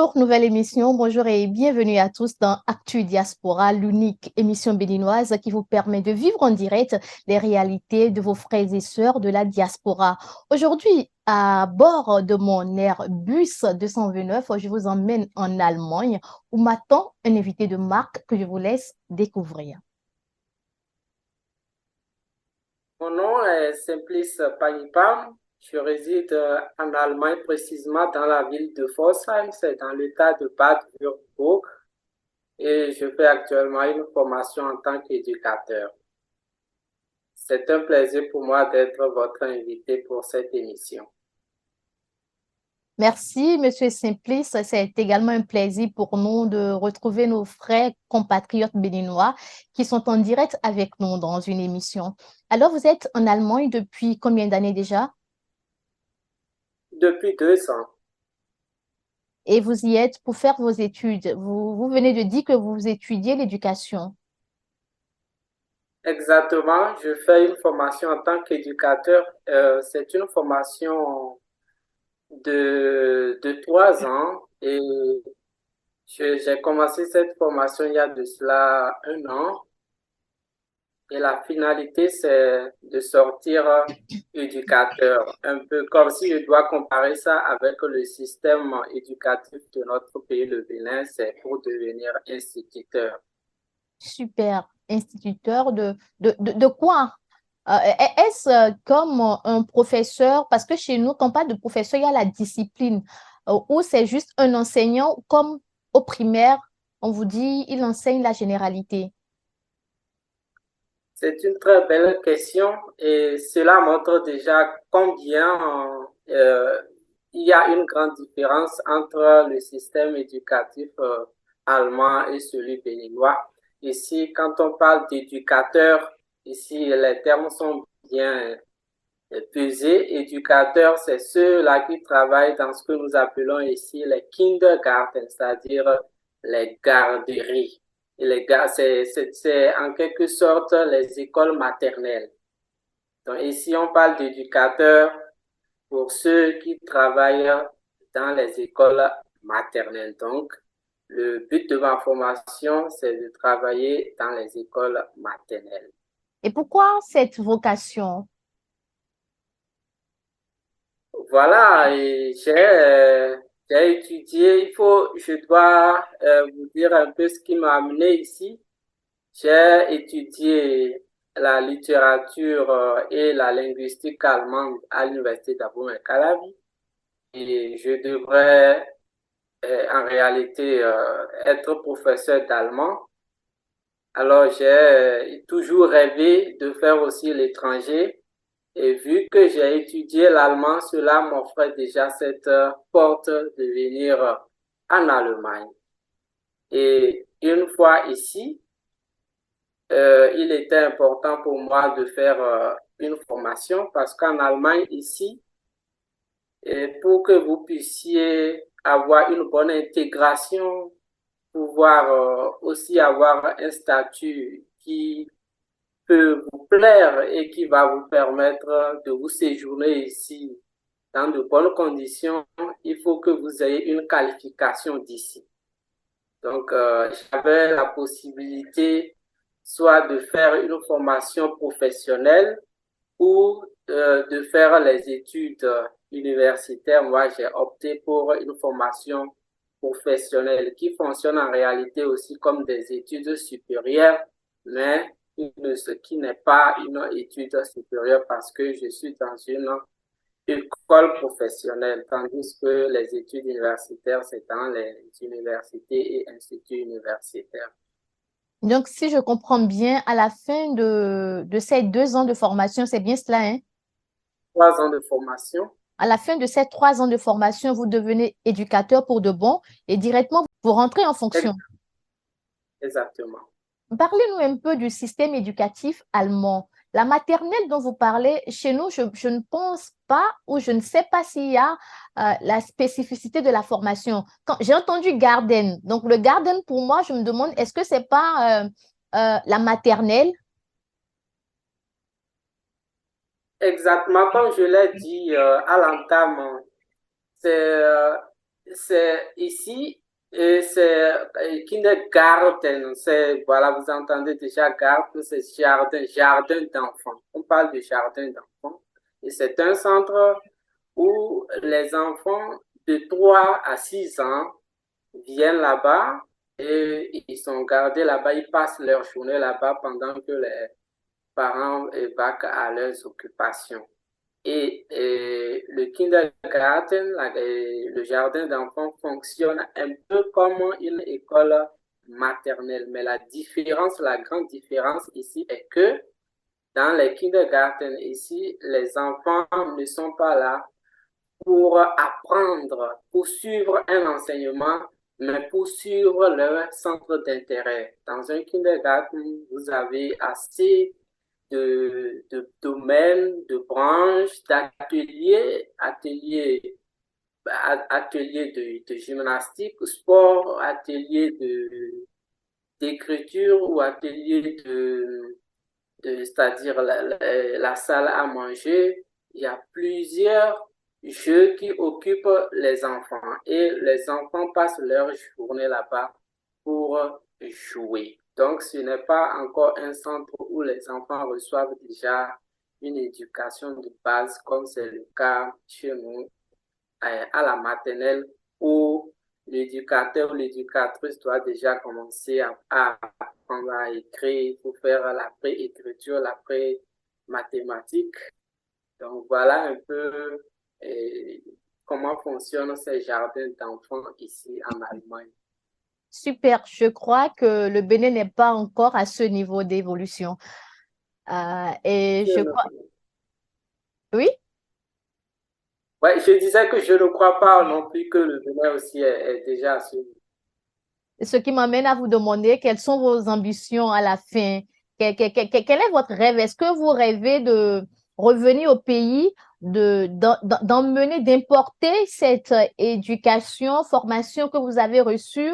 Bonjour, nouvelle émission. Bonjour et bienvenue à tous dans Actu Diaspora, l'unique émission béninoise qui vous permet de vivre en direct les réalités de vos frères et sœurs de la diaspora. Aujourd'hui, à bord de mon Airbus 229, je vous emmène en Allemagne où m'attend un invité de marque que je vous laisse découvrir. Mon nom est Simplice Panipam. Je réside en Allemagne, précisément dans la ville de Pforzheim, c'est dans l'état de Bad-Württemberg, et je fais actuellement une formation en tant qu'éducateur. C'est un plaisir pour moi d'être votre invité pour cette émission. Merci, Monsieur Simplice. C'est également un plaisir pour nous de retrouver nos frères compatriotes béninois qui sont en direct avec nous dans une émission. Alors, vous êtes en Allemagne depuis combien d'années déjà? Depuis 2 ans. Et vous y êtes pour faire vos études. Vous venez de dire que vous étudiez l'éducation. Exactement, je fais une formation en tant qu'éducateur. C'est une formation de 3 ans et j'ai commencé cette formation il y a de cela un an et la finalité, c'est de sortir éducateur, un peu comme si je dois comparer ça avec le système éducatif de notre pays, le Bénin, c'est pour devenir instituteur. Super. Instituteur de quoi? Est-ce comme un professeur? Parce que chez nous, quand on parle de professeur, il y a la discipline, ou c'est juste un enseignant, comme au primaire, on vous dit, il enseigne la généralité. C'est une très belle question et cela montre déjà combien il y a une grande différence entre le système éducatif allemand et celui béninois. Ici, quand on parle d'éducateur, ici les termes sont bien pesés. Éducateur, c'est ceux-là qui travaillent dans ce que nous appelons ici les kindergarten, c'est-à-dire les garderies. Et c'est en quelque sorte les écoles maternelles. Donc ici, on parle d'éducateurs pour ceux qui travaillent dans les écoles maternelles. Donc, le but de ma formation, c'est de travailler dans les écoles maternelles. Et pourquoi cette vocation? Voilà, et j'ai étudié, je dois vous dire un peu ce qui m'a amené ici. J'ai étudié la littérature et la linguistique allemande à l'université d'Abomey-Calavi et je devrais en réalité être professeur d'allemand. Alors j'ai toujours rêvé de faire aussi l'étranger et vu que j'ai étudié l'allemand, cela m'offrait déjà cette porte de venir en Allemagne. Et une fois ici, il était important pour moi de faire une formation parce qu'en Allemagne, ici, pour que vous puissiez avoir une bonne intégration, pouvoir aussi avoir un statut qui peut vous plaire et qui va vous permettre de vous séjourner ici dans de bonnes conditions, il faut que vous ayez une qualification d'ici. Donc, j'avais la possibilité soit de faire une formation professionnelle ou de faire les études universitaires. Moi, j'ai opté pour une formation professionnelle qui fonctionne en réalité aussi comme des études supérieures, mais ce qui n'est pas une étude supérieure parce que je suis dans une école professionnelle, tandis que les études universitaires, c'est dans les universités et instituts universitaires. Donc, si je comprends bien, à la fin de ces 2 ans de formation, c'est bien cela, hein? 3 ans de formation. À la fin de ces 3 ans de formation, vous devenez éducateur pour de bon et directement, vous rentrez en fonction. Exactement. Parlez-nous un peu du système éducatif allemand. La maternelle dont vous parlez, chez nous, je ne pense pas ou je ne sais pas s'il y a la spécificité de la formation. Quand j'ai entendu Garden, donc le Garden, pour moi, je me demande, est-ce que c'est pas la maternelle? Exactement comme je l'ai dit à l'entame, c'est c'est ici, c'est kindergarten, c'est, voilà, vous entendez déjà garden, c'est jardin, jardin d'enfants. On parle de jardin d'enfants. Et c'est un centre où les enfants de 3 à 6 ans viennent là-bas et ils sont gardés là-bas, ils passent leur journée là-bas pendant que les parents vaquent à leurs occupations. Et le kindergarten, le jardin d'enfants fonctionne un peu comme une école maternelle. Mais la différence, la grande différence ici est que dans les kindergarten ici, les enfants ne sont pas là pour apprendre, pour suivre un enseignement, mais pour suivre leur centre d'intérêt. Dans un kindergarten, vous avez assez de domaines, de branches, d'ateliers, ateliers de gymnastique, sport, ateliers d'écriture ou ateliers c'est-à-dire la salle à manger. Il y a plusieurs jeux qui occupent les enfants et les enfants passent leur journée là-bas pour jouer. Donc, ce n'est pas encore un centre où les enfants reçoivent déjà une éducation de base comme c'est le cas chez nous à la maternelle où l'éducateur ou l'éducatrice doit déjà commencer à apprendre à écrire, il faut faire la pré-écriture, la pré-mathématique. Donc voilà un peu comment fonctionnent ces jardins d'enfants ici en Allemagne. Super, je crois que le Bénin n'est pas encore à ce niveau d'évolution. Et je crois, oui, Ouais, je disais que je ne crois pas non plus que le Bénin aussi est déjà à ce niveau. ce qui m'amène à vous demander quelles sont vos ambitions à la fin. Quel est votre rêve? Est-ce que vous rêvez de revenir au pays, d'emmener, d'importer cette éducation, formation que vous avez reçue?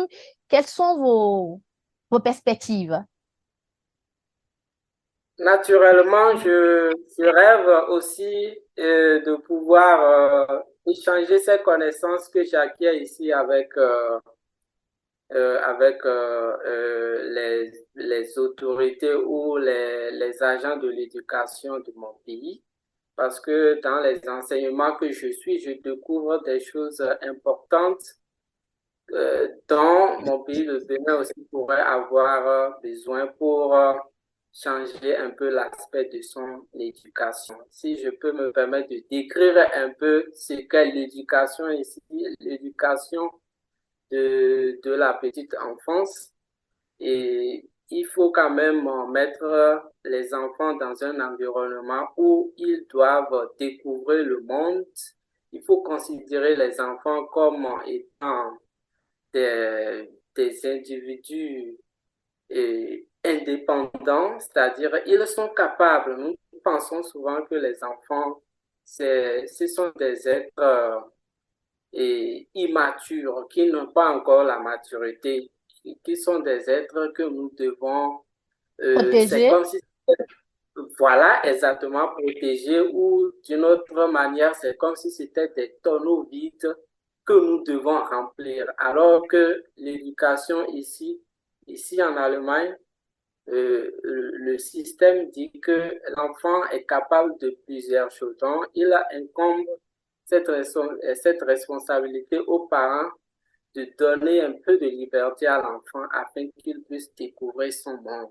Quelles sont vos perspectives? Naturellement, je rêve aussi de pouvoir échanger ces connaissances que j'acquiers ici avec les autorités ou les agents de l'éducation de mon pays. Parce que dans les enseignements que je suis, je découvre des choses importantes dont mon pays, le Bénin aussi, pourrait avoir besoin pour changer un peu l'aspect de son éducation. Si je peux me permettre de décrire un peu ce qu'est l'éducation ici, l'éducation de la petite enfance, et il faut quand même mettre les enfants dans un environnement où ils doivent découvrir le monde. Il faut considérer les enfants comme étant des individus indépendants, c'est-à-dire ils sont capables. Nous pensons souvent que les enfants, ce sont des êtres immatures, qui n'ont pas encore la maturité, qui sont des êtres que nous devons, c'est Protéger? comme si, voilà, exactement, protéger ou d'une autre manière, c'est comme si c'était des tonneaux vides que nous devons remplir. Alors que l'éducation ici en Allemagne, le système dit que l'enfant est capable de plusieurs choses. Donc, il incombe cette responsabilité aux parents de donner un peu de liberté à l'enfant afin qu'il puisse découvrir son monde.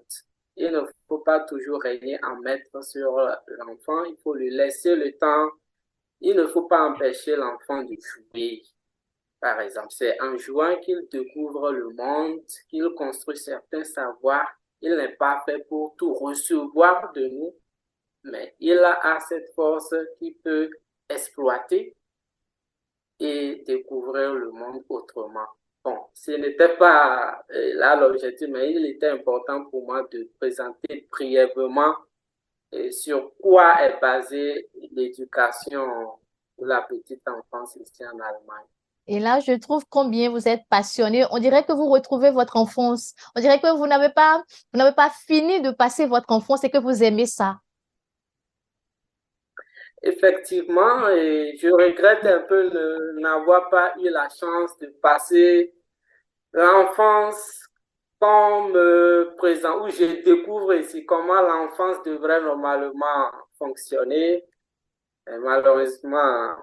Il ne faut pas toujours régner en maître sur l'enfant, il faut lui laisser le temps. Il ne faut pas empêcher l'enfant de jouer, par exemple. C'est en jouant qu'il découvre le monde, qu'il construit certains savoirs. Il n'est pas fait pour tout recevoir de nous, mais il a cette force qu'il peut exploiter et découvrir le monde autrement. Bon, ce n'était pas là l'objectif, mais il était important pour moi de présenter brièvement sur quoi est basée l'éducation de la petite enfance ici en Allemagne. Et là, je trouve combien vous êtes passionné. On dirait que vous retrouvez votre enfance. On dirait que vous n'avez pas fini de passer votre enfance et que vous aimez ça. Effectivement, et je regrette un peu de n'avoir pas eu la chance de passer l'enfance comme présent, où je découvre ici comment l'enfance devrait normalement fonctionner. Et malheureusement,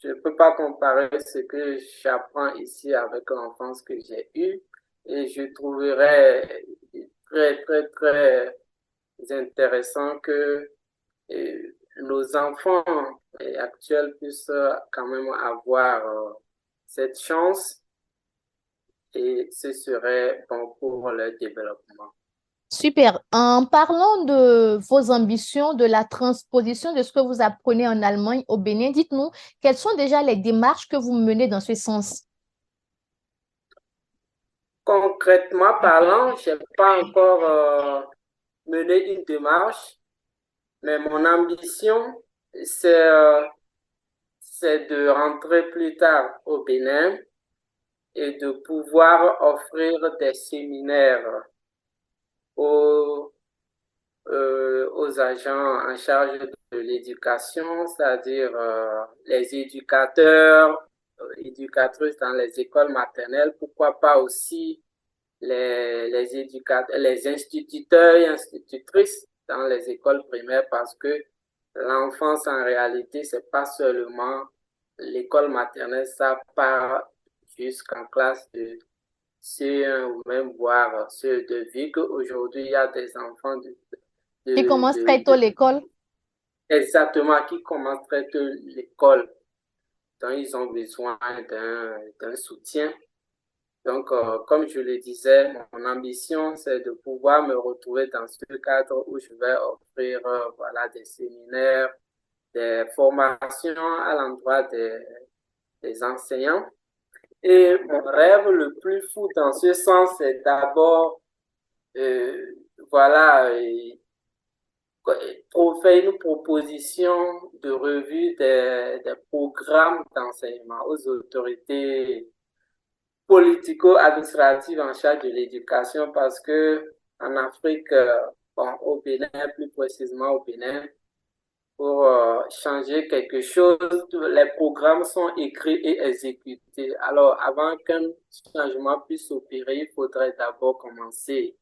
je ne peux pas comparer ce que j'apprends ici avec l'enfance que j'ai eue. Et je trouverais très, très, très intéressant que nos enfants actuels puissent quand même avoir cette chance et ce serait bon pour leur développement. Super. En parlant de vos ambitions, de la transposition de ce que vous apprenez en Allemagne au Bénin, dites-nous quelles sont déjà les démarches que vous menez dans ce sens? Concrètement parlant, je n'ai pas encore mené une démarche, mais mon ambition, c'est c'est de rentrer plus tard au Bénin et de pouvoir offrir des séminaires aux, aux agents en charge de l'éducation, c'est-à-dire les éducateurs, éducatrices dans les écoles maternelles, pourquoi pas aussi les éducateurs, les instituteurs et institutrices dans les écoles primaires parce que l'enfance en réalité, c'est pas seulement l'école maternelle, ça part jusqu'en classe de C1 ou même voire CE2, vu qu'aujourd'hui il y a des enfants Qui commence très tôt de l'école? exactement qui commencent très tôt l'école. Donc ils ont besoin d'un soutien. Donc, comme je le disais, mon ambition, c'est de pouvoir me retrouver dans ce cadre où je vais offrir voilà, des séminaires, des formations à l'endroit des enseignants. Et mon rêve le plus fou dans ce sens, c'est d'abord, euh, voilà, faire une proposition de revue des programmes d'enseignement aux autorités politico-administrative en charge de l'éducation parce que en Afrique, bon, au Bénin, plus précisément au Bénin, pour changer quelque chose, les programmes sont écrits et exécutés. Alors, avant qu'un changement puisse opérer, il faudrait d'abord commencer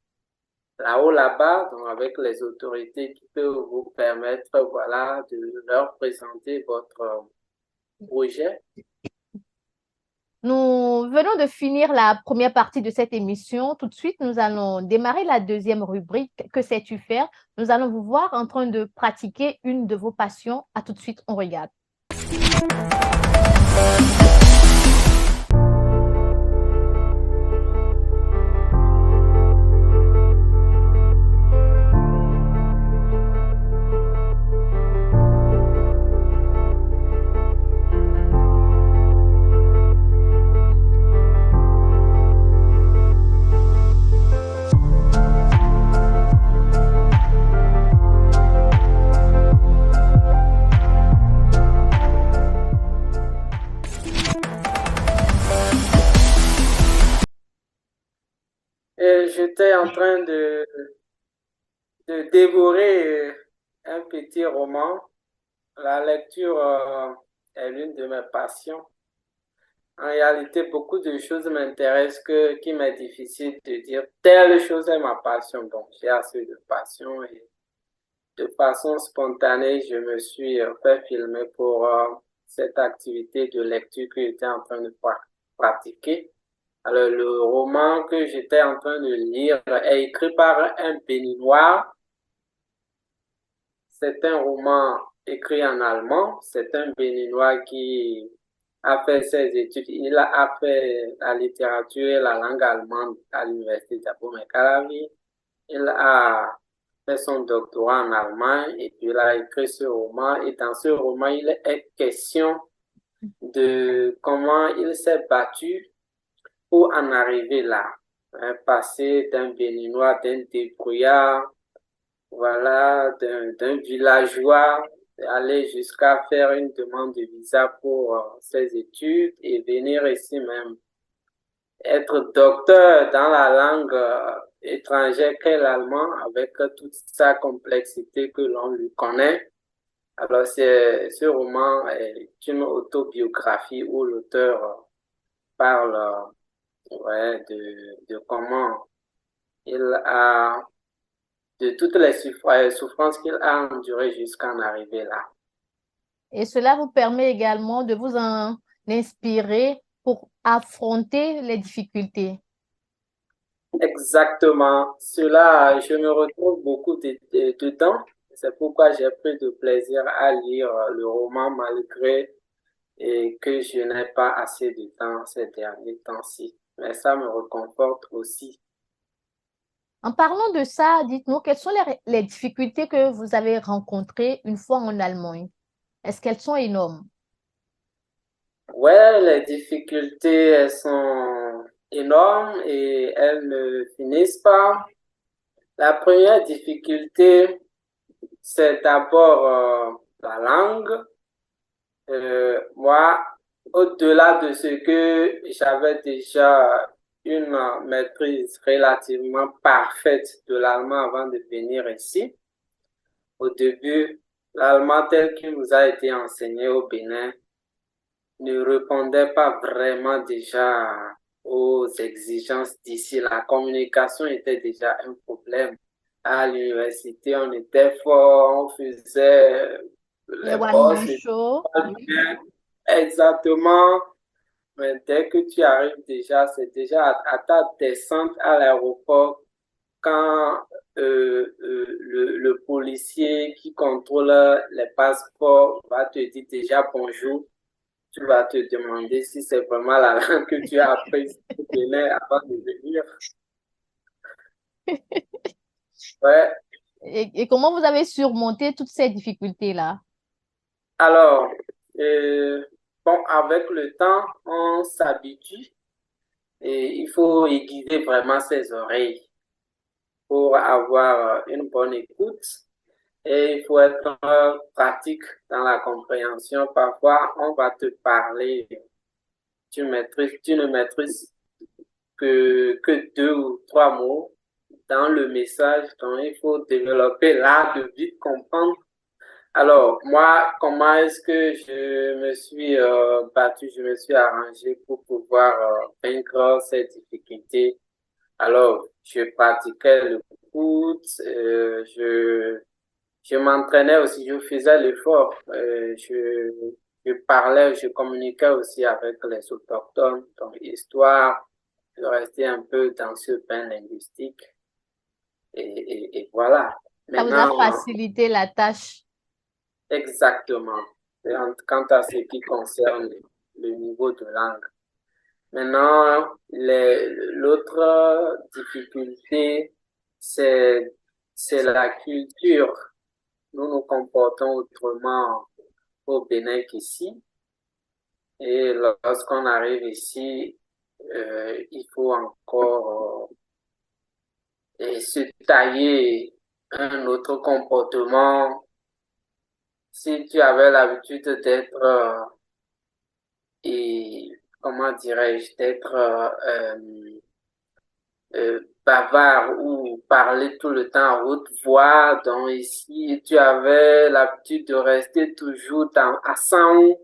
là-haut, là-bas, donc avec les autorités qui peuvent vous permettre, voilà, de leur présenter votre projet. Nous venons de finir la première partie de cette émission. Tout de suite, nous allons démarrer la deuxième rubrique. Que sais-tu faire? Nous allons vous voir en train de pratiquer une de vos passions. À tout de suite, on regarde. Et j'étais en train de dévorer un petit roman. La lecture est l'une de mes passions. En réalité, beaucoup de choses m'intéressent qui m'est difficile de dire telle chose est ma passion. Bon, j'ai assez de passion et de façon spontanée, je me suis fait filmer pour cette activité de lecture que j'étais en train de pratiquer. Alors, le roman que j'étais en train de lire est écrit par un Béninois. C'est un roman écrit en allemand. C'est un Béninois qui a fait ses études. Il a fait la littérature et la langue allemande à l'université d'Abomey-Calavi. Il a fait son doctorat en Allemagne et puis il a écrit ce roman. Et dans ce roman, il est question de comment il s'est battu pour en arriver là. Passer d'un Béninois, d'un débrouillard, voilà, d'un villageois, aller jusqu'à faire une demande de visa pour ses études et venir ici même être docteur dans la langue étrangère qu'est l'allemand avec toute sa complexité que l'on lui connaît. Alors, ce roman est une autobiographie où l'auteur parle ouais, de comment il a, de toutes les souffrances qu'il a endurées jusqu'à en arriver là. Et cela vous permet également de vous en inspirer pour affronter les difficultés. Exactement. Cela, je me retrouve beaucoup dedans. C'est pourquoi j'ai pris de plaisir à lire le roman malgré que je n'ai pas assez de temps ces derniers temps-ci. Mais ça me réconforte aussi. En parlant de ça, dites-nous quelles sont les difficultés que vous avez rencontrées une fois en Allemagne? Est-ce qu'elles sont énormes? Ouais, les difficultés, elles sont énormes et elles ne finissent pas. La première difficulté, c'est d'abord la langue. Moi, au-delà de ce que j'avais déjà une maîtrise relativement parfaite de l'allemand avant de venir ici, au début, l'allemand tel qu'il nous a été enseigné au Bénin ne répondait pas vraiment déjà aux exigences d'ici. La communication était déjà un problème. À l'université, on était fort, on faisait Les les one boss, man les show, oui. exactement. Mais dès que tu arrives déjà, c'est déjà à ta descente à l'aéroport quand le policier qui contrôle les passeports va te dire déjà bonjour, tu vas te demander si c'est vraiment la langue que tu as apprise au Bénin avant de venir. Ouais. Et comment vous avez surmonté toutes ces difficultés-là? Alors, bon, avec le temps, on s'habitue et il faut aiguiser vraiment ses oreilles pour avoir une bonne écoute. Et il faut être pratique dans la compréhension. Parfois, on va te parler, tu ne maîtrises que deux ou trois mots dans le message, donc il faut développer l'art de vite comprendre. Alors, moi, comment est-ce que je me suis battu, je me suis arrangé pour pouvoir vaincre ces difficultés? Alors, je pratiquais le foot, je m'entraînais aussi, je faisais l'effort, je parlais, je communiquais aussi avec les autochtones, donc histoire de rester un peu dans ce bain linguistique. Et voilà. Ça vous a Maintenant, facilité la tâche. exactement, quant à ce qui concerne le niveau de langue. Maintenant, l'autre difficulté, c'est, c'est la culture. Nous nous comportons autrement au Bénin qu'ici. Et lorsqu'on arrive ici, il faut encore se tailler un autre comportement. Si tu avais l'habitude d'être, et comment dirais-je, d'être bavard ou parler tout le temps à haute voix, donc ici, tu avais l'habitude de rester toujours à 100.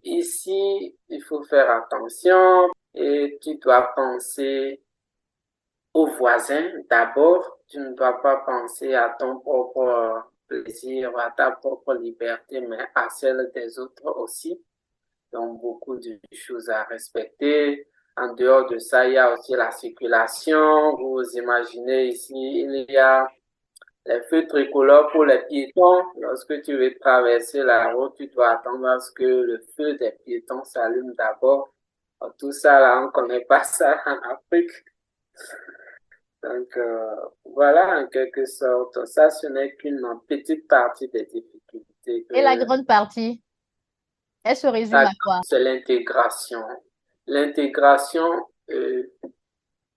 Ici, il faut faire attention et tu dois penser aux voisins d'abord. Tu ne dois pas penser à ton propre plaisir, à ta propre liberté, mais à celle des autres aussi. Donc, beaucoup de choses à respecter. En dehors de ça, il y a aussi la circulation. Vous imaginez ici, il y a les feux tricolores pour les piétons. Lorsque tu veux traverser la route, tu dois attendre à ce que le feu des piétons s'allume d'abord. Tout ça, là, on ne connaît pas ça en Afrique. Donc, voilà, en quelque sorte, ça, ce n'est qu'une petite partie des difficultés Et la que grande partie, elle se résume à quoi? c'est l'intégration. L'intégration,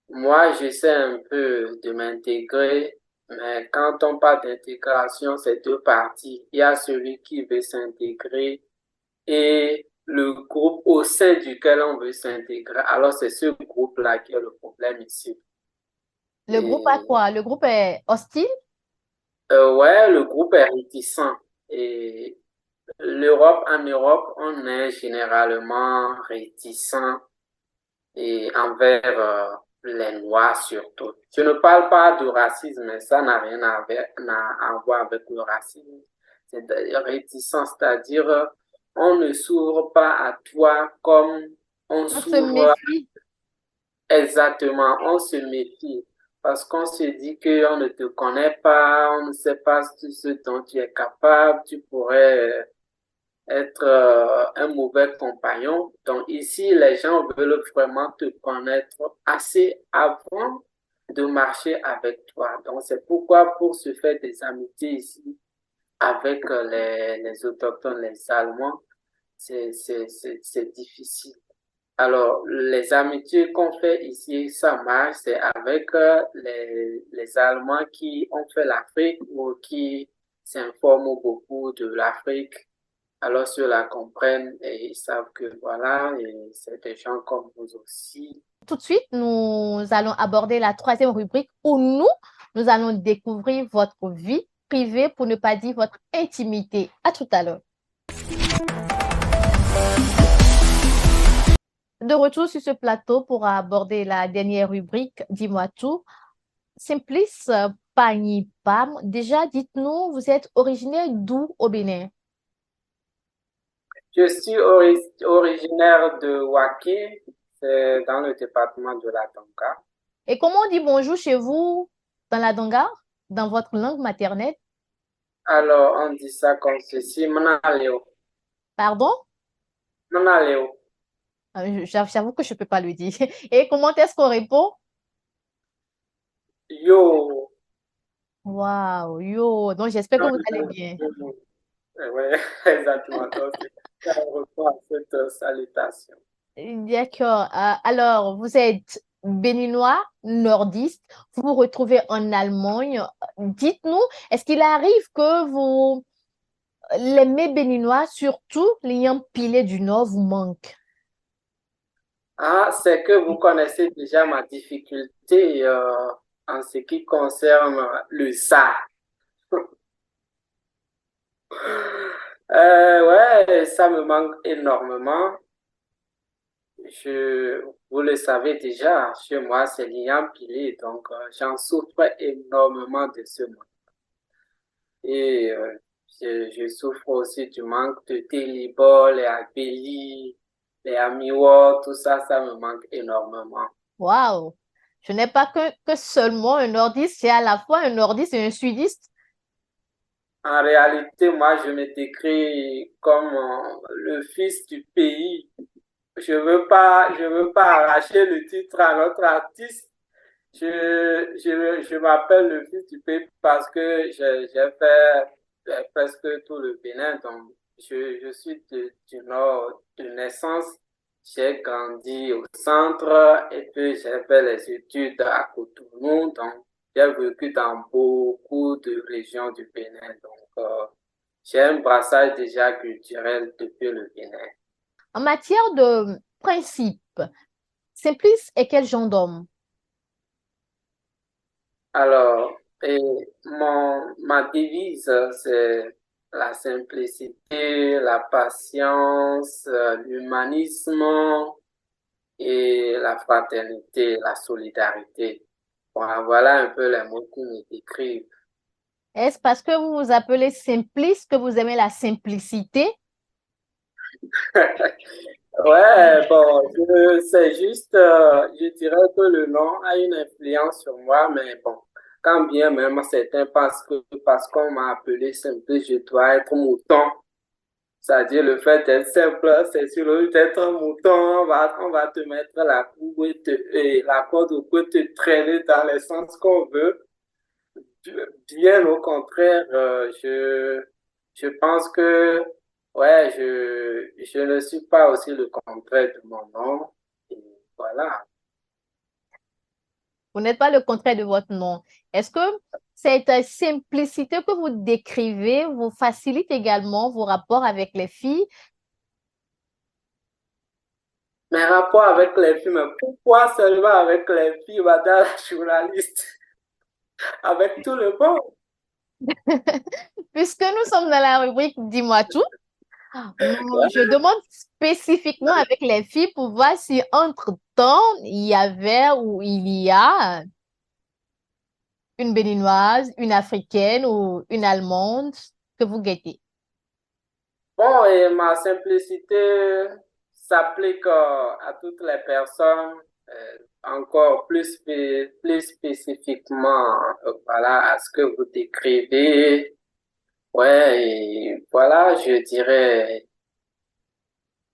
moi, j'essaie un peu de m'intégrer, mais quand on parle d'intégration, c'est deux parties. Il y a celui qui veut s'intégrer et le groupe au sein duquel on veut s'intégrer. Alors, c'est ce groupe-là qui est le problème ici. Le groupe a Et quoi? Le groupe est hostile? ouais, le groupe est réticent. Et en Europe, on est généralement réticent et envers les Noirs surtout. Je ne parle pas de racisme, mais ça n'a rien à voir avec le racisme. C'est réticence, c'est-à-dire on ne s'ouvre pas à toi comme on On se s'ouvre méfie. exactement, on se méfie parce qu'on se dit qu'on ne te connaît pas, on ne sait pas ce dont tu es capable, tu pourrais être un mauvais compagnon. Donc ici, les gens veulent vraiment te connaître assez avant de marcher avec toi. Donc c'est pourquoi pour se faire des amitiés ici avec les autochtones, les Allemands, c'est difficile. Alors, les amitiés qu'on fait ici, ça marche, c'est avec les Allemands qui ont fait l'Afrique ou qui s'informent beaucoup de l'Afrique. Alors, ceux-là comprennent et ils savent que voilà, et c'est des gens comme vous aussi. Tout de suite, nous allons aborder la troisième rubrique où nous allons découvrir votre vie privée, pour ne pas dire votre intimité. À tout à l'heure. De retour sur ce plateau pour aborder la dernière rubrique, dis-moi tout. Simplice Pagnipam, déjà, dites-nous, vous êtes originaire d'où au Bénin? Je suis originaire de Waké, c'est dans le département de la Tonka. Et comment on dit bonjour chez vous dans la Donga, dans votre langue maternelle? Alors, on dit ça comme ceci, Manaleo. Pardon? Manaleo. J'avoue que je ne peux pas le dire. Et comment est-ce qu'on répond? Yo. Waouh, yo. Donc, j'espère que vous allez bien. Oui, exactement. Donc, ça répond à cette salutation. D'accord. Alors, vous êtes béninois, nordiste, vous vous retrouvez en Allemagne. Dites-nous, est-ce qu'il arrive que les mets béninois, surtout les yams pilés du Nord, vous manquent? Ah, c'est que vous connaissez déjà ma difficulté en ce qui concerne le ça. Ouais, ça me manque énormément. Vous le savez déjà, chez moi, c'est l'igname pilé, donc j'en souffre énormément de ce manque. Et je souffre aussi du manque de Télébol, les Abéli, les Amiwo, tout ça, ça me manque énormément. Waouh! Je n'ai pas que seulement un nordiste, c'est à la fois un nordiste et un sudiste. En réalité, moi, je me décris comme le fils du pays. Je veux pas arracher le titre à notre artiste. Je m'appelle le fils du pays parce que j'ai fait presque tout le Bénin. Donc, je suis du nord de naissance. J'ai grandi au centre et puis j'ai fait les études à Cotonou. Donc, j'ai vécu dans beaucoup de régions du Bénin. Donc, j'ai un brassage déjà culturel depuis le Bénin. En matière de principe, Simplice est quel genre d'homme? Alors, ma devise, c'est la simplicité, la patience, l'humanisme et la fraternité, la solidarité. Voilà un peu les mots qui me décrivent. Est-ce parce que vous vous appelez Simplice que vous aimez la simplicité? Ouais, bon, c'est juste, je dirais que le nom a une influence sur moi, mais bon, quand bien même certains pensent que parce qu'on m'a appelé simple, je dois être mouton. C'est-à-dire le fait d'être simple, c'est sur le lieu d'être un mouton, on va te mettre la cour et la corde au cou, te traîner dans les sens qu'on veut. Bien au contraire, je pense que, ouais, je ne suis pas aussi le contraire de mon nom. Et voilà. Vous n'êtes pas le contraire de votre nom. Est-ce que cette simplicité que vous décrivez vous facilite également vos rapports avec les filles? Mes rapports avec les filles, mais pourquoi seulement avec les filles, madame la journaliste? Avec tout le monde. Puisque nous sommes dans la rubrique Dis-moi tout, je demande spécifiquement avec les filles pour voir si entre-temps, il y avait ou il y a une béninoise, une africaine ou une allemande que vous guettez. Bon, et ma simplicité s'applique à toutes les personnes, encore plus spécifiquement, voilà, à ce que vous décrivez. Ouais, et voilà, je dirais,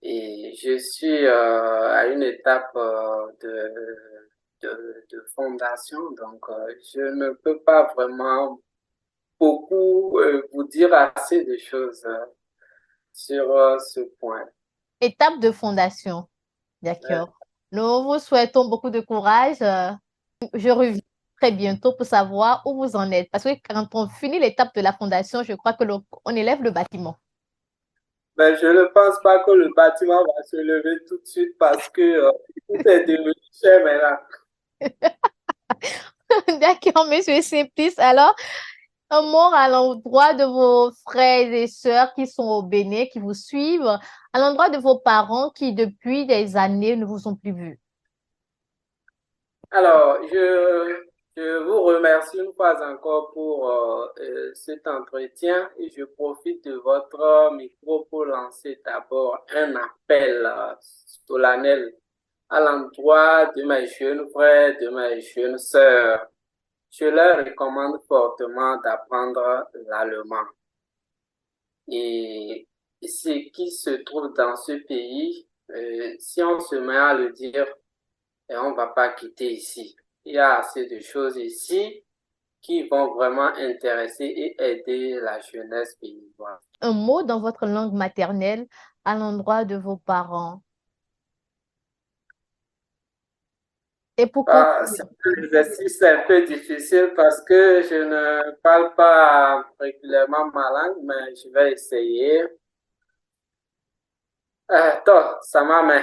et je suis à une étape de fondation, donc je ne peux pas vraiment beaucoup vous dire assez de choses sur ce point. Étape de fondation. Euh, D'accord. Nous vous souhaitons beaucoup de courage. Je reviens très bientôt pour savoir où vous en êtes. Parce que quand on finit l'étape de la fondation, je crois que on élève le bâtiment. Mais je ne pense pas que le bâtiment va se lever tout de suite parce que tout est devenu cher maintenant. D'accord, monsieur Simplice. Alors, un mot à l'endroit de vos frères et sœurs qui sont au Bénin, qui vous suivent, à l'endroit de vos parents qui, depuis des années, ne vous ont plus vu. Alors, je vous remercie une fois encore pour cet entretien et je profite de votre micro pour lancer d'abord un appel solennel à l'endroit de mes jeunes frères, de mes jeunes sœurs. Je leur recommande fortement d'apprendre l'allemand. Et ce qui se trouve dans ce pays, si on se met à le dire, on ne va pas quitter ici. Il y a assez de choses ici qui vont vraiment intéresser et aider la jeunesse béninoise. Un mot dans votre langue maternelle à l'endroit de vos parents. Et pour C'est conclure, un exercice un peu difficile parce que je ne parle pas régulièrement ma langue, mais je vais essayer. To, sama me,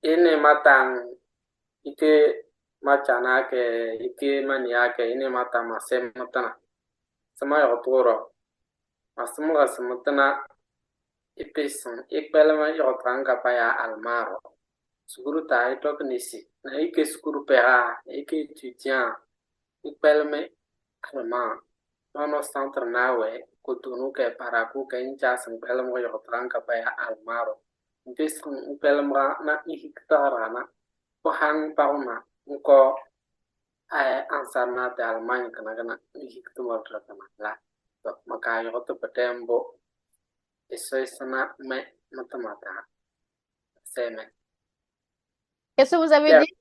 ini matang ike machana ke ike mania ke ini mata masem matana. Sama yo toro, masumga samutana ipesun ikpelma yo tranga paya almaro. Sukuru ta itok nisi, na ike sukuru pera, ike étudiant, ikpelme alma. Nono centre nawe, kutunu ke paraku ke incha singpelmo yo tranga paya almaro. Mpesun upelma na ihiktara na pohang pauna nko ansarna te Allemagne kana kana ihiktumor kana la to makayo to petembo eso isana me matamata seme. qu'est-ce que vous avez Bien, dit?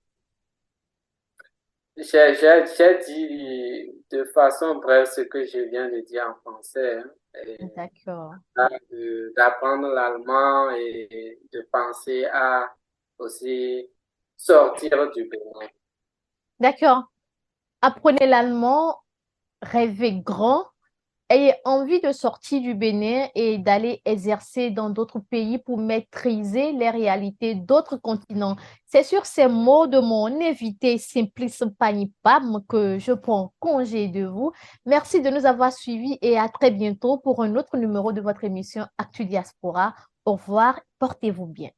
j'ai dit de façon brève ce que je viens de dire en français, hein, et D'accord. d'apprendre l'allemand et de penser à aussi sortir du Bénin. D'accord. Apprenez l'allemand, rêvez grand, ayez envie de sortir du Bénin et d'aller exercer dans d'autres pays pour maîtriser les réalités d'autres continents. C'est sur ces mots de mon invité Simplice Panipam que je prends congé de vous. Merci de nous avoir suivis et à très bientôt pour un autre numéro de votre émission Actu Diaspora. Au revoir, portez-vous bien.